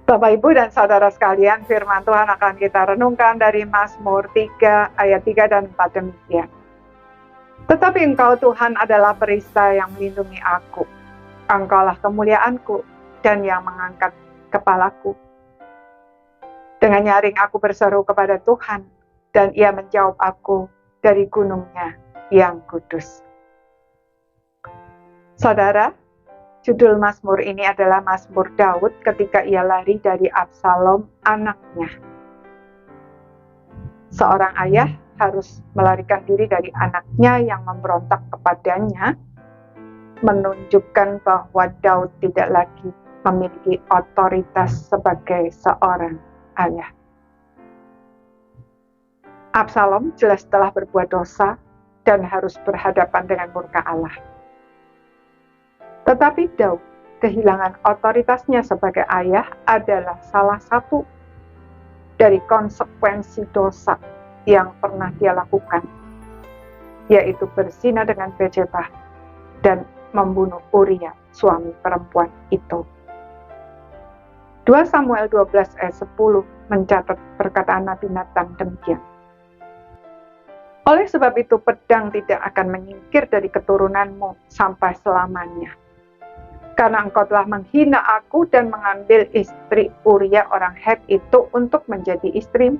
Bapak, Ibu, dan saudara sekalian, firman Tuhan akan kita renungkan dari Mazmur 3 ayat 3 dan 4 demikian. Tetapi Engkau Tuhan adalah perisai yang melindungi aku. Engkaulah kemuliaanku dan yang mengangkat kepalaku. Dengan nyaring aku berseru kepada Tuhan, dan Ia menjawab aku dari gunungnya yang kudus. Saudara, judul Mazmur ini adalah Mazmur Daud ketika ia lari dari Absalom, anaknya. Seorang ayah harus melarikan diri dari anaknya yang memberontak kepadanya, menunjukkan bahwa Daud tidak lagi memiliki otoritas sebagai seorang ayah. Absalom jelas telah berbuat dosa dan harus berhadapan dengan murka Allah. Tetapi Daud kehilangan otoritasnya sebagai ayah adalah salah satu dari konsekuensi dosa yang pernah dia lakukan, yaitu berzina dengan Betseba dan membunuh Uria, suami perempuan itu. 2 Samuel 12 ayat 10 mencatat perkataan Nabi Nathan demikian. Oleh sebab itu pedang tidak akan menyingkir dari keturunanmu sampai selamanya. Karena engkau telah menghina aku dan mengambil istri Uria orang Het itu untuk menjadi istrimu.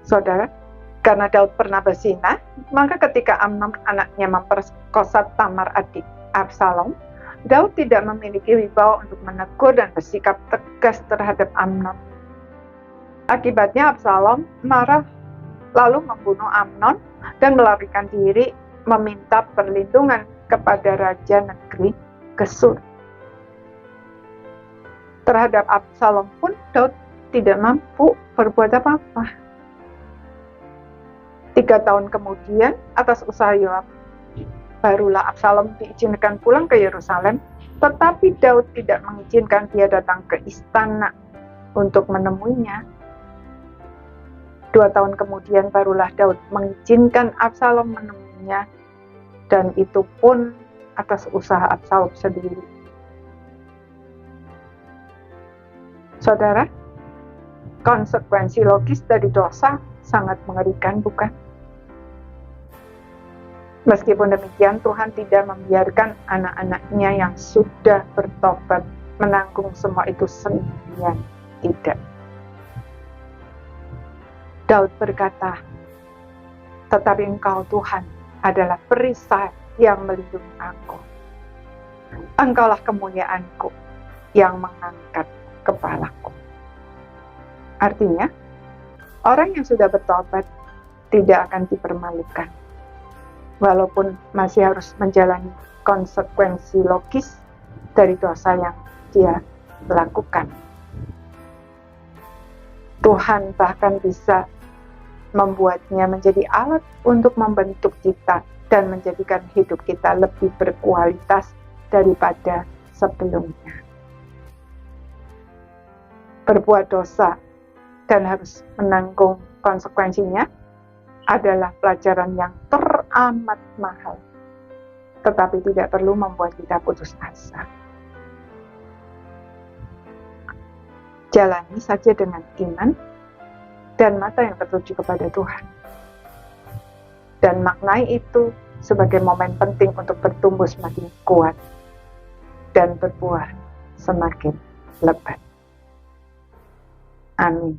Saudara, karena Daud pernah berzina, maka ketika Amnon anaknya memperkosa Tamar adik Absalom, Daud tidak memiliki wibawa untuk menegur dan bersikap tegas terhadap Amnon. Akibatnya Absalom marah lalu membunuh Amnon dan melarikan diri meminta perlindungan kepada raja negeri Gesur. Terhadap Absalom pun Daud tidak mampu berbuat apa-apa. 3 tahun kemudian, atas usaha Yoab, barulah Absalom diizinkan pulang ke Yerusalem, tetapi Daud tidak mengizinkan dia datang ke istana untuk menemuinya. 2 tahun kemudian barulah Daud mengizinkan Absalom menemuinya, dan itu pun atas usaha Absalom sendiri. Saudara, konsekuensi logis dari dosa sangat mengerikan, bukan? Meskipun demikian, Tuhan tidak membiarkan anak-anaknya yang sudah bertobat menanggung semua itu sendirian. Tidak. Daud berkata, tetapi Engkau Tuhan adalah perisai yang melindungi aku. Engkaulah kemuliaanku yang mengangkat kepalaku. Artinya, orang yang sudah bertobat tidak akan dipermalukan, walaupun masih harus menjalani konsekuensi logis dari dosa yang dia lakukan. Tuhan bahkan bisa membuatnya menjadi alat untuk membentuk kita dan menjadikan hidup kita lebih berkualitas daripada sebelumnya. Berbuat dosa dan harus menanggung konsekuensinya adalah pelajaran yang teramat mahal, tetapi tidak perlu membuat kita putus asa. Jalani saja dengan iman dan mata yang tertuju kepada Tuhan. Dan maknai itu sebagai momen penting untuk bertumbuh semakin kuat dan berbuah semakin lebat. Amin.